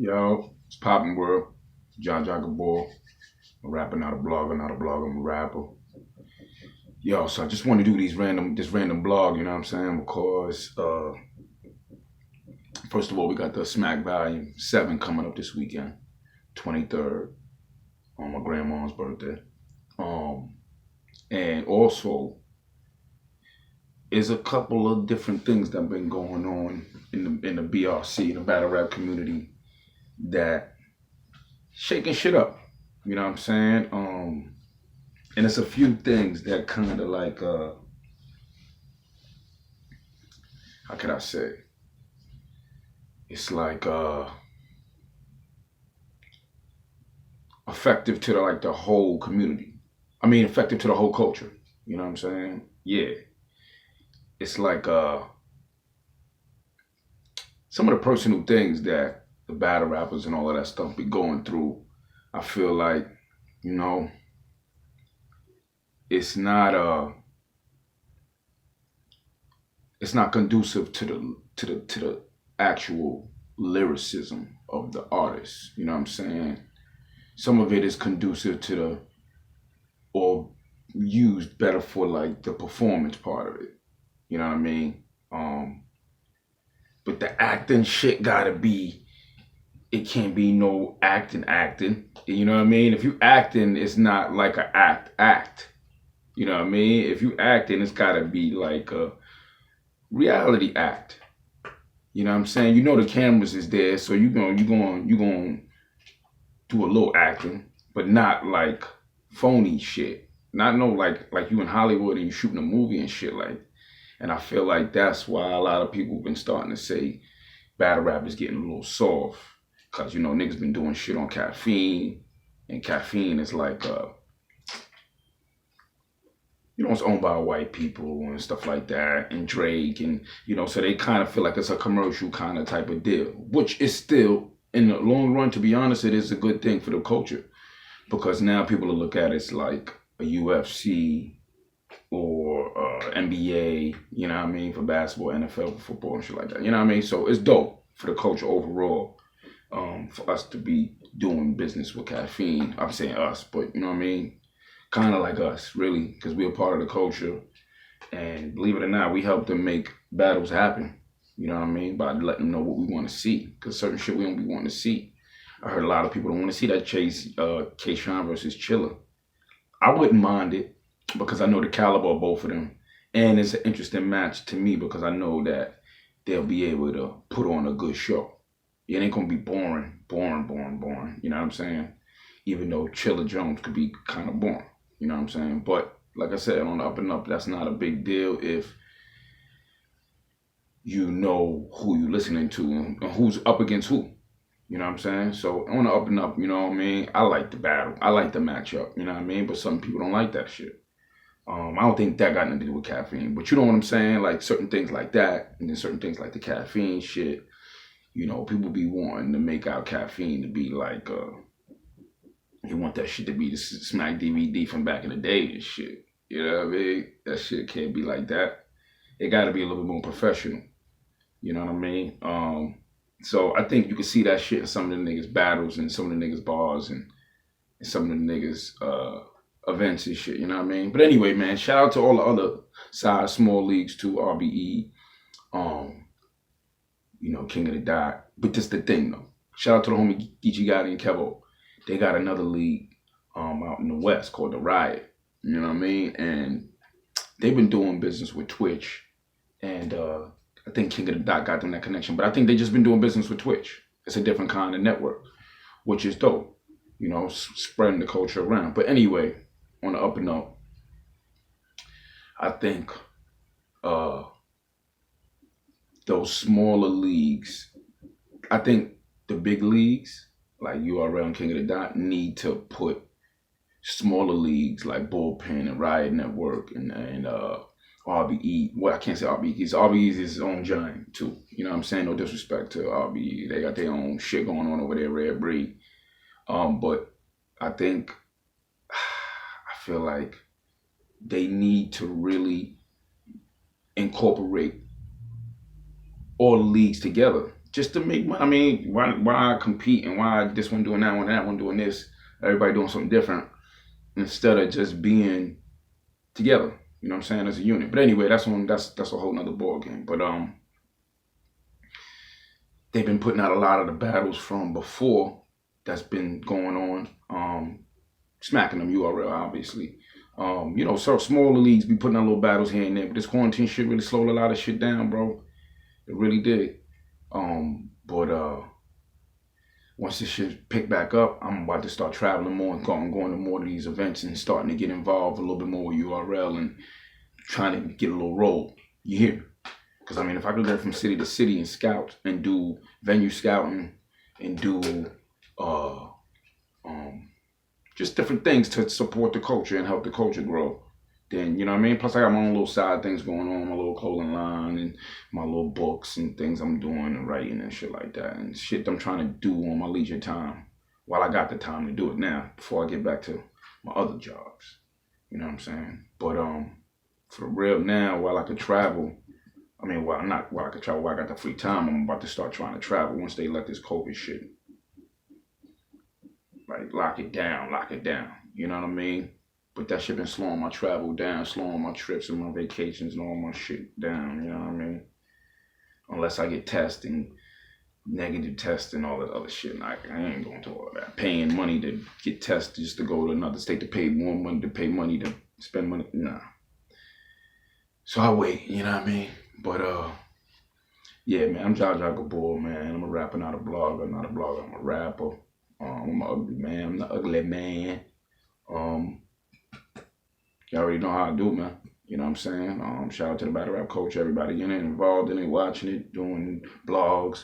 Yo, it's popping world. Jaja Gibore. I'm a rapper, not a blogger, not a blogger, I'm a rapper. Yo, so I just want to do this random blog, you know what I'm saying? Because first of all, we got the Smack Volume 7 coming up this weekend, 23rd, on my grandma's birthday. Um, and also, is a couple of different things that have been going on in the BRC, the battle rap community, that shaking shit up. You know what I'm saying? And it's a few things that kind of like how can I say? It's like effective to the whole community. I mean, effective to the whole culture. You know what I'm saying? Yeah. It's like some of the personal things that the battle rappers and all of that stuff be going through. I feel like, you know, it's not it's not conducive to the actual lyricism of the artist. You know what I'm saying? Some of it is conducive to the or used better for like the performance part of it. You know what I mean? But the acting shit gotta be. It can't be no acting. You know what I mean? If you acting, it's not like a act. You know what I mean? If you acting, it's gotta be like a reality act. You know what I'm saying? You know the cameras is there, so you going do a little acting, but not like phony shit. Not no like you in Hollywood and you shooting a movie and shit like. And I feel like that's why a lot of people have been starting to say battle rap is getting a little soft. Cause you know niggas been doing shit on Caffeine. And Caffeine is like it's owned by white people and stuff like that, and Drake, and so they kind of feel like it's a commercial kind of type of deal, which is still, in the long run, to be honest, it is a good thing for the culture, because now people will look at it as like a UFC or NBA, you know what I mean, for basketball, NFL, for football, and shit like that, you know what I mean? So it's dope for the culture overall, for us to be doing business with Caffeine. I'm saying us, but you know what I mean? Kind of like us, really, because we're a part of the culture. And believe it or not, we help them make battles happen. You know what I mean? By letting them know what we want to see. Because certain shit we don't be wanting to see. I heard a lot of people don't want to see that Chase K-Shine versus Chilla. I wouldn't mind it because I know the caliber of both of them. And it's an interesting match to me because I know that they'll be able to put on a good show. It ain't going to be boring. You know what I'm saying? Even though Chilla Jones could be kind of boring. You know what I'm saying? But like I said, on the up and up, that's not a big deal if you know who you're listening to and who's up against who. You know what I'm saying? So on the up and up, you know what I mean? I like the battle. I like the matchup. You know what I mean? But some people don't like that shit. I don't think that got nothing to do with Caffeine. But you know what I'm saying? Like certain things like that, and then certain things like the Caffeine shit. People be wanting to make out Caffeine to be like you want that shit to be the Smack DVD from back in the day and shit. You know what I mean? That shit can't be like that. It got to be a little bit more professional. You know what I mean? So I think you can see that shit in some of the niggas' battles and some of the niggas' bars and some of the niggas' events and shit. You know what I mean? But anyway, man, shout out to all the other size small leagues too, RBE, King of the Dot. But this the thing though. Shout out to the homie Geechee Gotti and Kevo. They got another league out in the West called the Riot. You know what I mean? And they've been doing business with Twitch. And I think King of the Dot got them that connection. But I think they just been doing business with Twitch. It's a different kind of network, which is dope. Spreading the culture around. But anyway, on the up and up, I think those smaller leagues, I think the big leagues, like URL and King of the Dot, need to put smaller leagues like Bullpen and Riot Network and RBE. Well, I can't say RBE because RBE is his own giant too. You know what I'm saying? No disrespect to RBE. They got their own shit going on over there, Red Breed. But I feel like they need to really incorporate all the leagues together just to make money. I mean, why compete and why this one doing that one doing this, everybody doing something different instead of just being together. You know what I'm saying, as a unit. But anyway, that's a whole nother ball game. But they've been putting out a lot of the battles from before that's been going on. Smacking them URL obviously. So smaller leagues be putting out little battles here and there, but this quarantine shit really slowed a lot of shit down, bro. It really did. But once this shit pick back up, I'm about to start traveling more and going to more of these events and starting to get involved a little bit more with URL and trying to get a little role. You hear me? Because I mean, if I could go from city to city and scout and do venue scouting and do just different things to support the culture and help the culture grow, then, you know what I mean? Plus, I got my own little side things going on, my little clothing line and my little books and things I'm doing and writing and shit like that. And shit I'm trying to do on my leisure time while I got the time to do it now before I get back to my other jobs. You know what I'm saying? But for real now, while I got the free time, I'm about to start trying to travel once they let this COVID shit, like, lock it down. You know what I mean? But that shit been slowing my travel down, slowing my trips and my vacations and all my shit down, you know what I mean? Unless I get testing, negative testing, all that other shit. And I ain't going to all that. Paying money to get tested just to go to another state to pay more money, to pay money to spend money. Nah. So I wait, you know what I mean? But yeah, man, I'm Jaja Gibore, man. I'm a rapper, not a blogger. I'm a rapper. I'm an ugly man. I'm the ugly man. You already know how I do, man. You know what I'm saying? Shout out to the battle rap coach, everybody in it, involved in it, watching it, doing blogs,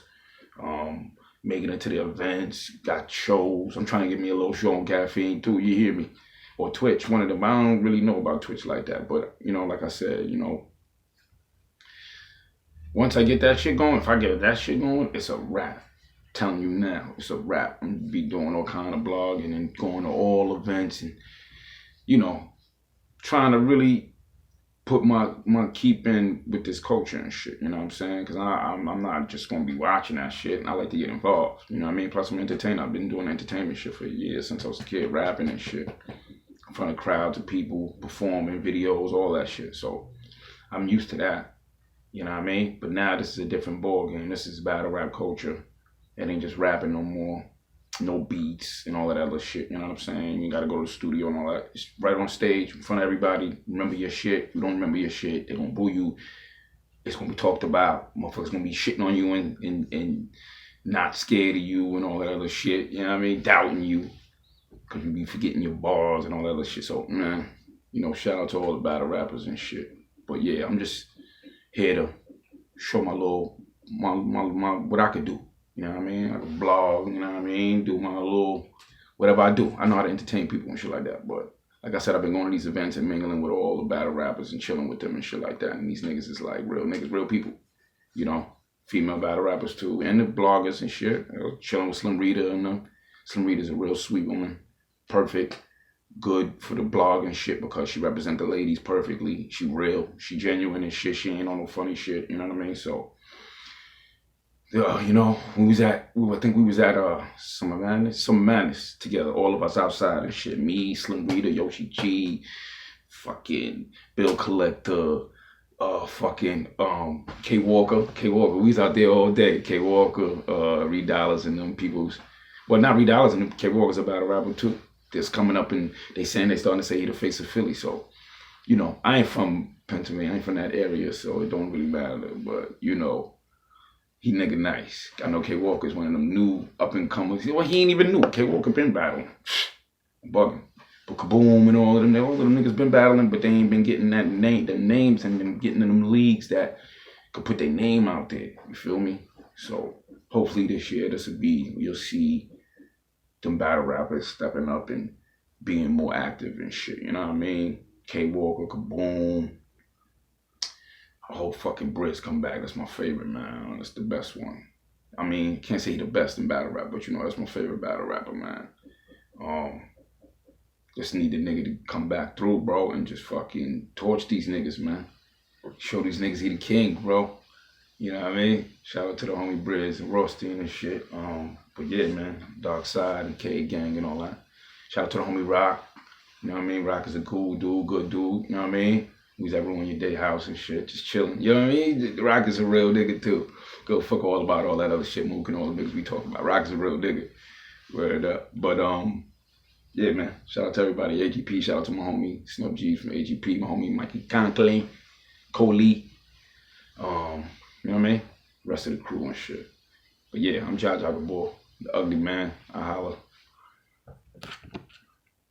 making it to the events, got shows. I'm trying to get me a little show on Caffeine too, you hear me? Or Twitch, one of them. I don't really know about Twitch like that, but, like I said, once I get that shit going, if I get that shit going, it's a wrap. I'm telling you now, it's a wrap. I'm gonna be doing all kind of blogging and going to all events and, trying to really put my keep in with this culture and shit, you know what I'm saying? Because I'm not just going to be watching that shit, and I like to get involved, you know what I mean? Plus, I'm an entertainer. I've been doing entertainment shit for years since I was a kid, rapping and shit, in front of crowds of people, performing videos, all that shit. So I'm used to that, you know what I mean? But now this is a different ball game. This is battle rap culture. It ain't just rapping no more. No beats and all that other shit, you know what I'm saying? You gotta go to the studio and all that. It's right on stage in front of everybody. Remember your shit. You don't remember your shit, they're gonna boo you. It's gonna be talked about. Motherfuckers gonna be shitting on you and not scared of you and all that other shit, you know what I mean? Doubting you because you be forgetting your bars and all that other shit. So, man, shout out to all the battle rappers and shit. But yeah, I'm just here to show my what I could do. You know what I mean? I can blog, you know what I mean? Do my little, whatever I do. I know how to entertain people and shit like that. But like I said, I've been going to these events and mingling with all the battle rappers and chilling with them and shit like that. And these niggas is like real niggas, real people. Female battle rappers too. And the bloggers and shit. Chilling with Slim Rita and them. Slim Rita's a real sweet woman. Perfect. Good for the blog and shit because she represents the ladies perfectly. She real. She genuine and shit. She ain't on no funny shit. You know what I mean? So, I think we was at Summer Madness together, all of us outside and shit. Me, Slim Rita, Yoshi G, fucking Bill Collector, fucking K Walker. We was out there all day. K Walker, Reed Dollars and them people's. Well, not Reed Dollars and them. K Walker's a battle rapper too. That's coming up and they starting to say he the face of Philly. So, I ain't from Pennsylvania. I ain't from that area, so it don't really matter. But he nigga nice. I know K Walker's one of them new up and comers. Well, he ain't even new. K Walker been battling. Bugging. But Kaboom and all of them niggas been battling, but they ain't been getting the names and them getting in them leagues that could put their name out there. You feel me? So hopefully this year you'll see them battle rappers stepping up and being more active and shit. You know what I mean? K Walker, Kaboom. I hope fucking Brits come back. That's my favorite, man. That's the best one. I mean, can't say he the best in battle rap, but that's my favorite battle rapper, man. Just need the nigga to come back through, bro, and just fucking torch these niggas, man. Show these niggas he the king, bro. You know what I mean? Shout out to the homie Briz and Rothstein and shit. But yeah, man, Dark Side and K Gang and all that. Shout out to the homie Rock. You know what I mean? Rock is a cool dude, good dude. You know what I mean? He's ever on your day house and shit, just chilling. You know what I mean? Rock is a real nigga too. Go fuck all about all that other shit, Mook and all the niggas we talking about. Rock is a real nigga. Word up. But yeah, man. Shout out to everybody. AGP. Shout out to my homie Snub G from AGP. My homie Mikey Conklin, Coley. You know what I mean? Rest of the crew and shit. But yeah, I'm Jaja Gibore the Uglyman. I holla.